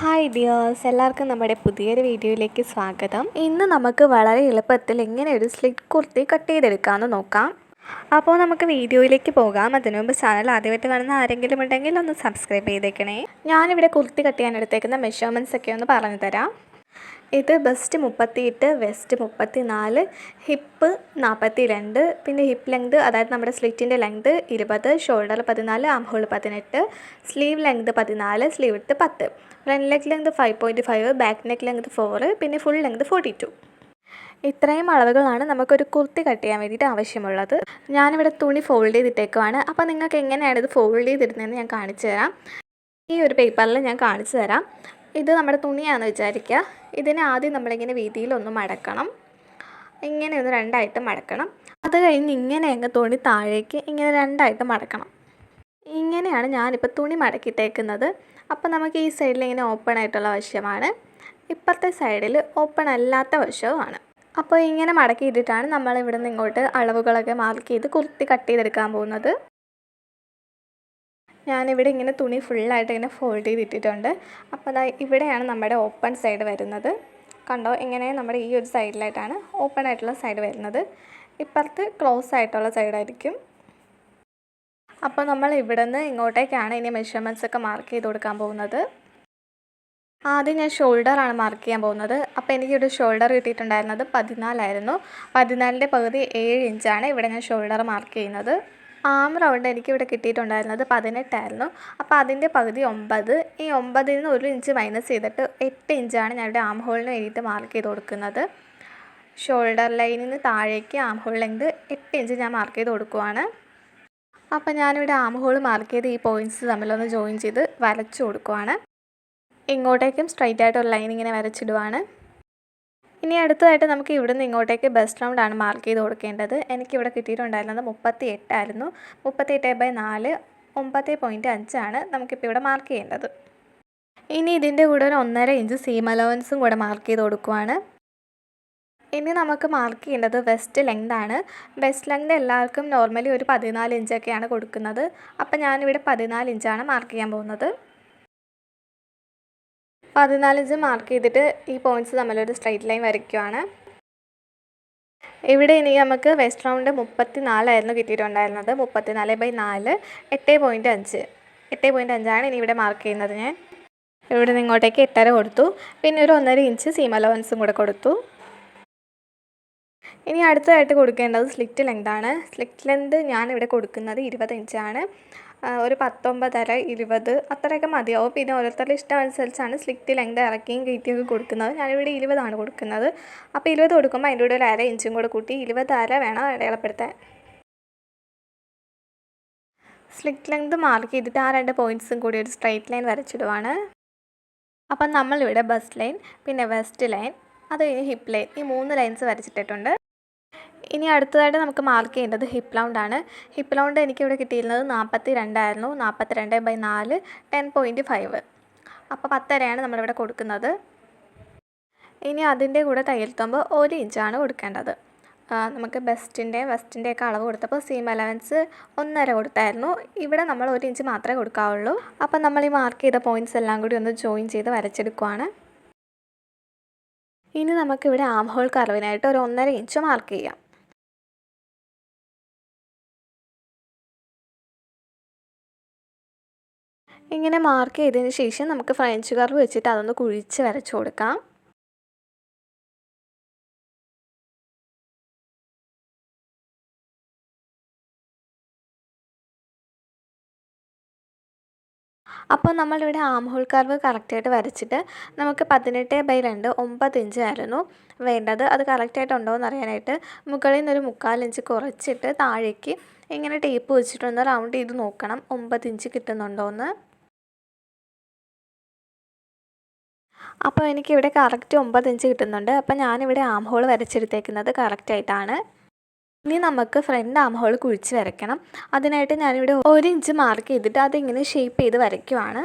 Hi dears, എല്ലാവർക്കും നമ്മുടെ പുതിയൊരു വീഡിയോയിലേക്ക് സ്വാഗതം. ഇന്ന് നമുക്ക് വളരെ എളുപ്പത്തിൽ എങ്ങനെ ഒരു സ്ലിറ്റ് കുർത്തി കട്ട് ചെയ്തെടുക്കാമെന്ന് നോക്കാം. അപ്പോൾ നമുക്ക് വീഡിയോയിലേക്ക് പോകാം. അതിനു മുമ്പ് ചാനൽ ആദ്യമായിട്ട് കാണുന്ന ആരെങ്കിലും ഉണ്ടെങ്കിൽ ഒന്ന് സബ്സ്ക്രൈബ് ചെയ്തേക്കണേ. ഞാനിവിടെ കുർത്തി കട്ട് ചെയ്യാൻ എടുത്തേക്കുന്ന മെഷർമെൻറ്റ്സ് ഒക്കെ ഒന്ന് പറഞ്ഞു തരാം. ഇത് ബസ്റ്റ് 38, വെസ്റ്റ് 34, ഹിപ്പ് 42, പിന്നെ ഹിപ്പ് ലെങ്ത് അതായത് നമ്മുടെ സ്ലിറ്റിൻ്റെ length 20, shoulder 14, arm hole 18, sleeve length 14, sleeve width 10, front leg length 5.5, back neck length 4, പിന്നെ ഫുൾ ലെങ്ത് 42. ഇത്രയും അളവുകളാണ് നമുക്കൊരു കുർത്തി കട്ട് ചെയ്യാൻ വേണ്ടിയിട്ട് ആവശ്യമുള്ളത്. ഞാനിവിടെ തുണി ഫോൾഡ് ചെയ്തിട്ടേക്കുവാണ്. അപ്പോൾ നിങ്ങൾക്ക് എങ്ങനെയാണ് ഇത് ഫോൾഡ് ചെയ്തിരുന്നതെന്ന് ഞാൻ കാണിച്ചു തരാം. ഈ ഒരു പേപ്പറിൽ ഞാൻ കാണിച്ചു തരാം. ഇത് നമ്മുടെ തുണിയാണെന്ന് വിചാരിക്കുക. ഇതിനെ ആദ്യം നമ്മളിങ്ങനെ വീതിയിലൊന്ന് മടക്കണം. ഇങ്ങനെ ഒന്ന് രണ്ടായിട്ട് മടക്കണം. അത് കഴിഞ്ഞ് ഇങ്ങനെ അങ്ങ് തുണി താഴേക്ക് ഇങ്ങനെ രണ്ടായിട്ട് മടക്കണം. ഇങ്ങനെയാണ് ഞാനിപ്പോൾ തുണി മടക്കിയിട്ടേക്കുന്നത്. അപ്പോൾ നമുക്ക് ഈ സൈഡിൽ ഇങ്ങനെ ഓപ്പൺ ആയിട്ടുള്ള വശമാണ്, ഇപ്പുറത്തെ സൈഡിൽ ഓപ്പൺ അല്ലാത്ത വശവുമാണ്. അപ്പോൾ ഇങ്ങനെ മടക്കിയിട്ടിട്ടാണ് നമ്മൾ ഇവിടെ നിന്ന് ഇങ്ങോട്ട് അളവുകളൊക്കെ മാർക്ക് ചെയ്ത് കുർത്തി കട്ട് ചെയ്തെടുക്കാൻ പോകുന്നത്. ഞാനിവിടെ ഇങ്ങനെ തുണി ഫുള്ളായിട്ട് ഇങ്ങനെ ഫോൾഡ് ചെയ്തിട്ടിട്ടുണ്ട്. അപ്പോൾ അതാ ഇവിടെയാണ് നമ്മുടെ ഓപ്പൺ സൈഡ് വരുന്നത്. കണ്ടോ, ഇങ്ങനെ നമ്മുടെ ഈ ഒരു സൈഡിലായിട്ടാണ് ഓപ്പൺ ആയിട്ടുള്ള സൈഡ് വരുന്നത്. ഇപ്പുറത്ത് ക്ലോസ് ആയിട്ടുള്ള സൈഡായിരിക്കും. അപ്പോൾ നമ്മൾ ഇവിടെ നിന്ന് ഇങ്ങോട്ടേക്കാണ് ഇനി മെഷർമെൻറ്റ്സ് ഒക്കെ മാർക്ക് ചെയ്ത് കൊടുക്കാൻ പോകുന്നത്. ആദ്യം ഞാൻ ഷോൾഡറാണ് മാർക്ക് ചെയ്യാൻ പോകുന്നത്. അപ്പോൾ എനിക്കിവിടെ ഷോൾഡർ കിട്ടിയിട്ടുണ്ടായിരുന്നത് 14 ആയിരുന്നു. 14ൻ്റെ പകുതി 7 ഇഞ്ചാണ് ഇവിടെ ഞാൻ ഷോൾഡർ മാർക്ക് ചെയ്യുന്നത്. ആം റൗണ്ട് എനിക്കിവിടെ കിട്ടിയിട്ടുണ്ടായിരുന്നത് 18 ആയിരുന്നു. അപ്പോൾ അതിൻ്റെ പകുതി 9. ഈ 9ൽ നിന്ന് 1 ഇഞ്ച് മൈനസ് ചെയ്തിട്ട് 8 ഇഞ്ചാണ് ഞാനിവിടെ ആം ഹോളിന് വേണ്ടിയിട്ട് മാർക്ക് ചെയ്ത് കൊടുക്കുന്നത്. ഷോൾഡർ ലൈനിൽ നിന്ന് താഴേക്ക് ആം ഹോൾ ലെങ്ത് 8 ഇഞ്ച് ഞാൻ മാർക്ക് ചെയ്ത് കൊടുക്കുവാണ്. അപ്പോൾ ഞാനിവിടെ ആം ഹോൾ മാർക്ക് ചെയ്ത് ഈ പോയിൻറ്റ്സ് തമ്മിലൊന്ന് ജോയിൻ ചെയ്ത് വരച്ചു കൊടുക്കുവാണ്. ഇങ്ങോട്ടേക്കും സ്ട്രൈറ്റ് ആയിട്ട് ഒരു ലൈൻ ഇങ്ങനെ വരച്ചിടുവാണ്. ഇനി അടുത്തതായിട്ട് നമുക്ക് ഇവിടെ നിന്ന് ഇങ്ങോട്ടേക്ക് ബസ്റ്റ് റൗണ്ടാണ് മാർക്ക് ചെയ്ത് കൊടുക്കേണ്ടത്. എനിക്കിവിടെ കിട്ടിയിട്ടുണ്ടായിരുന്നത് 38 ആയിരുന്നു. 38/4 9.5 ആണ് നമുക്കിപ്പോൾ ഇവിടെ മാർക്ക് ചെയ്യേണ്ടത്. ഇനി ഇതിൻ്റെ കൂടെ ഒരു 1.5 ഇഞ്ച് സീം അലവൻസും കൂടെ മാർക്ക് ചെയ്ത് കൊടുക്കുവാണ്. ഇനി നമുക്ക് മാർക്ക് ചെയ്യേണ്ടത് വെസ്റ്റ് ലെങ്ത് ആണ്. വെസ്റ്റ് ലെങ്ത് എല്ലാവർക്കും നോർമലി ഒരു 14 ഇഞ്ചൊക്കെയാണ് കൊടുക്കുന്നത്. അപ്പം ഞാനിവിടെ 14 ഇഞ്ചാണ് മാർക്ക് ചെയ്യാൻ പോകുന്നത്. 14 ഇഞ്ച് മാർക്ക് ചെയ്തിട്ട് ഈ പോയിൻറ്റ്സ് തമ്മിലൊരു സ്ട്രൈറ്റ് ലൈൻ വരയ്ക്കുവാണ്. ഇവിടെ ഇനി നമുക്ക് വെസ്റ്റ് റൗണ്ട് 34 ആയിരുന്നു കിട്ടിയിട്ടുണ്ടായിരുന്നത്. 34/4 8.5. 8.5 ഇനി ഇവിടെ മാർക്ക് ചെയ്യുന്നത്. ഞാൻ ഇവിടെ നിന്ന് ഇങ്ങോട്ടേക്ക് 8.5 കൊടുത്തു. പിന്നെ ഒരു 1.5 ഇഞ്ച് സീം അലവൻസും കൂടെ കൊടുത്തു. ഇനി അടുത്തതായിട്ട് കൊടുക്കേണ്ടത് സ്ലിറ്റ് ലെങ്താണ്. സ്ലിറ്റ് ലെങ്ത് ഞാനിവിടെ കൊടുക്കുന്നത് 20 ഇഞ്ചാണ്. ഒരു 19.5, 20 അത്രയൊക്കെ മതിയാവും. പിന്നെ ഓരോരുത്തരുടെ ഇഷ്ടം അനുസരിച്ചാണ് സ്ലിറ്റ് ലെങ്ത് ഇറക്കിയും കയറ്റിയൊക്കെ കൊടുക്കുന്നത്. ഞാനിവിടെ 20 കൊടുക്കുന്നത്. അപ്പോൾ 20 കൊടുക്കുമ്പോൾ അതിൻ്റെ കൂടെ ഒരു 1/2 ഇഞ്ചും കൂടെ കൂട്ടി 20.5 വേണം അടയാളപ്പെടുത്താൻ. സ്ലിറ്റ് ലെങ്ത് മാർക്ക് ചെയ്തിട്ട് ആ 2 പോയിൻറ്റ്സും കൂടി ഒരു സ്ട്രൈറ്റ് ലൈൻ വരച്ചിടുവാണ്. അപ്പം നമ്മളിവിടെ ബസ്റ്റ് ലൈൻ, പിന്നെ വെസ്റ്റ് ലൈൻ, അത് കഴിഞ്ഞ് ഹിപ്പ് ലൈൻ, ഈ 3 ലൈൻസ് വരച്ചിട്ടിട്ടുണ്ട്. ഇനി അടുത്തതായിട്ട് നമുക്ക് മാർക്ക് ചെയ്യേണ്ടത് ഹിപ്പ് റൗണ്ടാണ്. ഹിപ്പ് റൗണ്ട് എനിക്കിവിടെ കിട്ടിയിരുന്നത് 42 ആയിരുന്നു. 42/4 10.5. അപ്പോൾ 10.5 നമ്മളിവിടെ കൊടുക്കുന്നത്. ഇനി അതിൻ്റെ കൂടെ തയ്യൽ തുമ്പ് 1 ഇഞ്ചാണ് കൊടുക്കേണ്ടത്. നമുക്ക് വെസ്റ്റിൻ്റെയൊക്കെ അളവ് കൊടുത്തപ്പോൾ സീം അലവൻസ് 1.5 കൊടുത്തായിരുന്നു. ഇവിടെ നമ്മൾ 1 ഇഞ്ച് മാത്രമേ കൊടുക്കാവുള്ളൂ. അപ്പം നമ്മൾ ഈ മാർക്ക് ചെയ്ത പോയിൻറ്റ്സ് എല്ലാം കൂടി ഒന്ന് ജോയിൻ ചെയ്ത് വരച്ചെടുക്കുവാണ്. ഇനി നമുക്കിവിടെ ആം ഹോൾ കർവിനായിട്ട് ഒരു 1.5 ഇഞ്ച് മാർക്ക് ചെയ്യാം. ഇങ്ങനെ മാർക്ക് ചെയ്തതിന് ശേഷം നമുക്ക് ഫ്രഞ്ച് കർവ് വെച്ചിട്ട് അതൊന്ന് കുഴിച്ച് വരച്ചു കൊടുക്കാം. അപ്പോൾ നമ്മളിവിടെ ആം ഹോൾ കർവ് കറക്റ്റായിട്ട് വരച്ചിട്ട് നമുക്ക് 18/2 9 ഇഞ്ച് ആയിരുന്നു വേണ്ടത്. അത് കറക്റ്റായിട്ടുണ്ടോ എന്ന് അറിയാനായിട്ട് മുകളിൽ നിന്നൊരു 1/4 ഇഞ്ച് കുറച്ചിട്ട് താഴേക്ക് ഇങ്ങനെ ടേപ്പ് വെച്ചിട്ടൊന്ന് റൗണ്ട് ചെയ്ത് നോക്കണം 9 ഇഞ്ച് കിട്ടുന്നുണ്ടോ എന്ന്. അപ്പോൾ എനിക്കിവിടെ കറക്റ്റ് 9 ഇഞ്ച് കിട്ടുന്നുണ്ട്. അപ്പോൾ ഞാനിവിടെ ആം ഹോൾ വരച്ചെടുത്തേക്കുന്നത് കറക്റ്റായിട്ടാണ്. ഇനി നമുക്ക് ഫ്രണ്ട് ആം ഹോൾ കുഴിച്ച് വരയ്ക്കണം. അതിനായിട്ട് ഞാനിവിടെ 1 ഇഞ്ച് മാർക്ക് ചെയ്തിട്ട് അതിങ്ങനെ ഷേപ്പ് ചെയ്ത് വരയ്ക്കുവാണ്.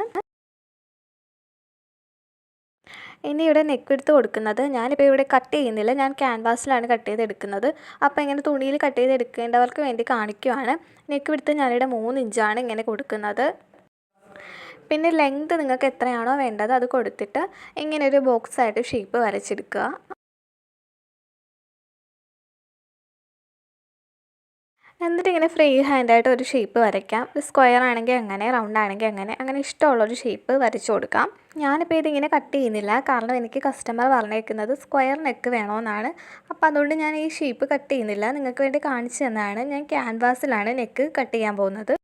ഇനി ഇവിടെ നെക്ക് വിഡ്ത്ത് കൊടുക്കുന്നത് ഞാനിപ്പോൾ ഇവിടെ കട്ട് ചെയ്യുന്നില്ല, ഞാൻ ക്യാൻവാസിലാണ് കട്ട് ചെയ്തെടുക്കുന്നത്. അപ്പോൾ ഇങ്ങനെ തുണിയിൽ കട്ട് ചെയ്തെടുക്കേണ്ടവർക്ക് വേണ്ടി കാണിക്കുവാണ്. നെക്ക് വിഡ്ത്ത് ഞാനിവിടെ 3 ഇഞ്ചാണ് ഇങ്ങനെ കൊടുക്കുന്നത്. പിന്നെ ലെങ്ത് നിങ്ങൾക്ക് എത്രയാണോ വേണ്ടത് അത് കൊടുത്തിട്ട് ഇങ്ങനെ ഒരു ബോക്സായിട്ട് ഷേപ്പ് വരച്ചെടുക്കുക. എന്നിട്ട് ഇങ്ങനെ ഫ്രീ ഹാൻഡായിട്ട് ഒരു ഷേപ്പ് വരയ്ക്കാം. സ്ക്വയർ ആണെങ്കിൽ അങ്ങനെ, റൗണ്ട് ആണെങ്കിൽ അങ്ങനെ ഇഷ്ടമുള്ളൊരു ഷേപ്പ് വരച്ചു കൊടുക്കാം. ഞാനിപ്പോൾ ഇതിങ്ങനെ കട്ട് ചെയ്യുന്നില്ല, കാരണം എനിക്ക് കസ്റ്റമർ പറഞ്ഞേക്കുന്നത് സ്ക്വയർ നെക്ക് വേണമെന്നാണ്. അപ്പോൾ അതുകൊണ്ട് ഞാൻ ഈ ഷേപ്പ് കട്ട് ചെയ്യുന്നില്ല, നിങ്ങൾക്ക് വേണ്ടി കാണിച്ചു തന്നതാണ്. ഞാൻ ക്യാൻവാസിലാണ് നെക്ക് കട്ട് ചെയ്യാൻ പോകുന്നത്.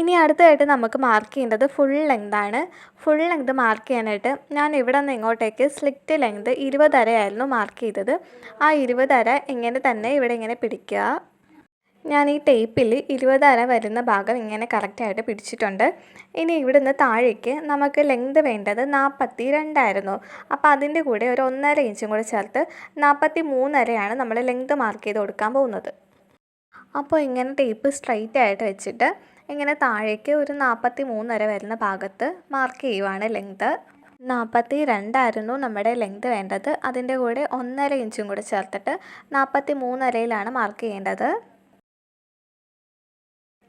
ഇനി അടുത്തതായിട്ട് നമുക്ക് മാർക്ക് ചെയ്യേണ്ടത് ഫുൾ ലെങ്താണ്. ഫുൾ ലെങ്ത് മാർക്ക് ചെയ്യാനായിട്ട് ഞാൻ ഇവിടെ നിന്ന് ഇങ്ങോട്ടേക്ക് സ്ലിറ്റ് ലെങ്ത് 20 അരയായിരുന്നു മാർക്ക് ചെയ്തത്. ആ 20 അര ഇങ്ങനെ തന്നെ ഇവിടെ ഇങ്ങനെ പിടിക്കുക. ഞാൻ ഈ ടേപ്പിൽ 20 അര വരുന്ന ഭാഗം ഇങ്ങനെ കറക്റ്റായിട്ട് പിടിച്ചിട്ടുണ്ട്. ഇനി ഇവിടുന്ന് താഴേക്ക് നമുക്ക് ലെങ്ത് വേണ്ടത് 42 ആയിരുന്നു. അപ്പോൾ അതിൻ്റെ കൂടെ ഒരു 1.5 ഇഞ്ചും കൂടെ ചേർത്ത് 43 അരയാണ് നമ്മൾ ലെങ്ത് മാർക്ക് ചെയ്ത് കൊടുക്കാൻ പോകുന്നത്. അപ്പോൾ ഇങ്ങനെ ടേപ്പ് സ്ട്രൈറ്റ് ആയിട്ട് വെച്ചിട്ട് ഇങ്ങനെ താഴേക്ക് ഒരു 43 അര വരുന്ന ഭാഗത്ത് മാർക്ക് ചെയ്യുവാണ് ലെങ്ത്. 42 ആയിരുന്നു നമ്മുടെ ലെങ്ത് വേണ്ടത്. അതിൻ്റെ കൂടെ 1.5 ഇഞ്ചും കൂടെ ചേർത്തിട്ട് 43 അരയിലാണ് മാർക്ക് ചെയ്യേണ്ടത്.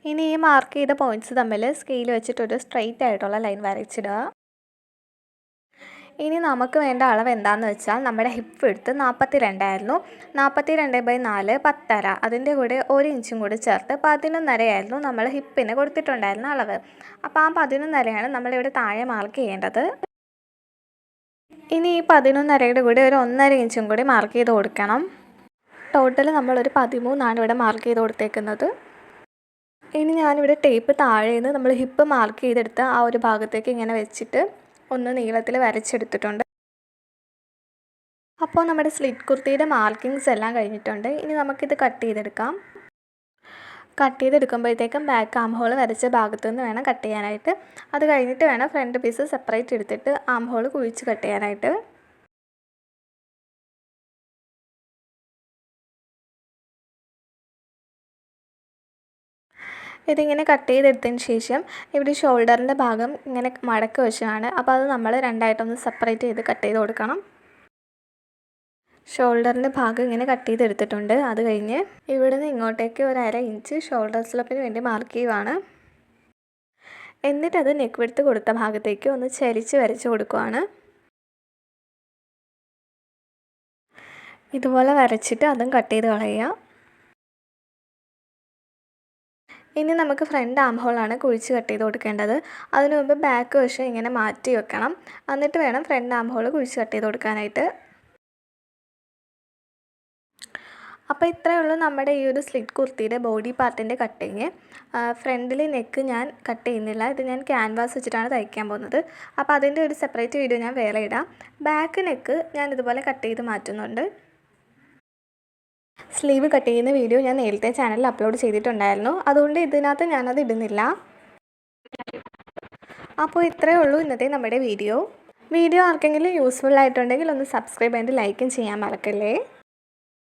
ഇനി ഈ മാർക്ക് ചെയ്ത പോയിൻറ്റ്സ് തമ്മിൽ സ്കെയിൽ വെച്ചിട്ടൊരു സ്ട്രെയിറ്റ് ആയിട്ടുള്ള ലൈൻ വരച്ചിടുക. ഇനി നമുക്ക് വേണ്ട അളവ് എന്താണെന്ന് വെച്ചാൽ നമ്മുടെ ഹിപ്പ് വിഡ്ത്ത് 42 ആയിരുന്നു. 42/4 10 അര. അതിൻ്റെ കൂടെ 1 ഇഞ്ചും കൂടി ചേർത്ത് 11 അരയായിരുന്നു നമ്മൾ ഹിപ്പിന് കൊടുത്തിട്ടുണ്ടായിരുന്ന അളവ്. അപ്പോൾ ആ 11 അരയാണ് നമ്മളിവിടെ താഴെ മാർക്ക് ചെയ്യേണ്ടത്. ഇനി ഈ 11 അരയുടെ കൂടെ ഒരു 1.5 ഇഞ്ചും കൂടി മാർക്ക് ചെയ്ത് കൊടുക്കണം. ടോട്ടൽ നമ്മളൊരു 13 ഇവിടെ മാർക്ക് ചെയ്ത് കൊടുത്തേക്കുന്നത്. ഇനി ഞാനിവിടെ ടേപ്പ് താഴെ നിന്ന് നമ്മൾ ഹിപ്പ് മാർക്ക് ചെയ്തെടുത്ത് ആ ഒരു ഭാഗത്തേക്ക് ഇങ്ങനെ വെച്ചിട്ട് ഒന്ന് നീളത്തിൽ വരച്ചെടുത്തിട്ടുണ്ട്. അപ്പോൾ നമ്മുടെ സ്ലിറ്റ് കുർത്തിയുടെ മാർക്കിങ്സ് എല്ലാം കഴിഞ്ഞിട്ടുണ്ട്. ഇനി നമുക്കിത് കട്ട് ചെയ്തെടുക്കാം. കട്ട് ചെയ്തെടുക്കുമ്പോഴത്തേക്കും ബാക്ക് ആം ഹോൾ വരച്ച ഭാഗത്തു നിന്ന് വേണം കട്ട് ചെയ്യാനായിട്ട്. അത് കഴിഞ്ഞിട്ട് വേണം ഫ്രണ്ട് പീസ് സെപ്പറേറ്റ് എടുത്തിട്ട് ആം ഹോൾ കുഴിച്ച് കട്ട് ചെയ്യാനായിട്ട്. ഇതിങ്ങനെ കട്ട് ചെയ്തെടുത്തതിന് ശേഷം ഇവിടെ ഷോൾഡറിൻ്റെ ഭാഗം ഇങ്ങനെ മടക്കി വെച്ചതാണ്. അപ്പോൾ അത് നമ്മൾ രണ്ടായിട്ടൊന്ന് സെപ്പറേറ്റ് ചെയ്ത് കട്ട് ചെയ്ത് കൊടുക്കണം. ഷോൾഡറിൻ്റെ ഭാഗം ഇങ്ങനെ കട്ട് ചെയ്തെടുത്തിട്ടുണ്ട്. അത് കഴിഞ്ഞ് ഇവിടെ നിന്ന് ഇങ്ങോട്ടേക്ക് ഒരു 1/2 ഇഞ്ച് ഷോൾഡർ സ്ലപ്പിന് വേണ്ടി മാർക്ക് ചെയ്യുവാണ്. എന്നിട്ടത് നെക്ക് വിഡ്ത്ത് കൊടുത്ത ഭാഗത്തേക്ക് ഒന്ന് ചരിച്ച് വരച്ച് കൊടുക്കുവാണ്. ഇതുപോലെ വരച്ചിട്ട് അതും കട്ട് ചെയ്ത് കളയുക. ഇനി നമുക്ക് ഫ്രണ്ട് ആം ഹോളാണ് കുഴിച്ച് കട്ട് ചെയ്ത് കൊടുക്കേണ്ടത്. അതിനു മുമ്പ് ബാക്ക് വശം ഇങ്ങനെ മാറ്റി വെക്കണം. എന്നിട്ട് വേണം ഫ്രണ്ട് ആം ഹോൾ കുഴിച്ച് കട്ട് ചെയ്ത് കൊടുക്കാനായിട്ട്. അപ്പോൾ ഇത്രയേ ഉള്ളൂ നമ്മുടെ ഈ ഒരു സ്ലിറ്റ് കുർത്തിയുടെ ബോഡി പാർട്ടിൻ്റെ കട്ടിങ്. ഫ്രണ്ടിൽ നെക്ക് ഞാൻ കട്ട് ചെയ്യുന്നില്ല, ഇത് ഞാൻ ക്യാൻവാസ് വെച്ചിട്ടാണ് തയ്ക്കാൻ പോകുന്നത്. അപ്പോൾ അതിൻ്റെ ഒരു സെപ്പറേറ്റ് വീഡിയോ ഞാൻ വേറെ ഇടാം. ബാക്ക് നെക്ക് ഞാൻ ഇതുപോലെ കട്ട് ചെയ്ത് മാറ്റുന്നുണ്ട്. സ്ലീവ് കട്ട് ചെയ്യുന്ന വീഡിയോ ഞാൻ നേരത്തെ ചാനലിൽ അപ്ലോഡ് ചെയ്തിട്ടുണ്ടായിരുന്നു, അതുകൊണ്ട് ഇതിനകത്ത് ഞാനത് ഇടുന്നില്ല. അപ്പോൾ ഇത്രയേ ഉള്ളൂ ഇന്നത്തെ നമ്മുടെ വീഡിയോ. ആർക്കെങ്കിലും യൂസ്ഫുൾ ആയിട്ടുണ്ടെങ്കിൽ ഒന്ന് സബ്സ്ക്രൈബ് ചെയ്ത് ലൈക്കും ചെയ്യാൻ മറക്കല്ലേ.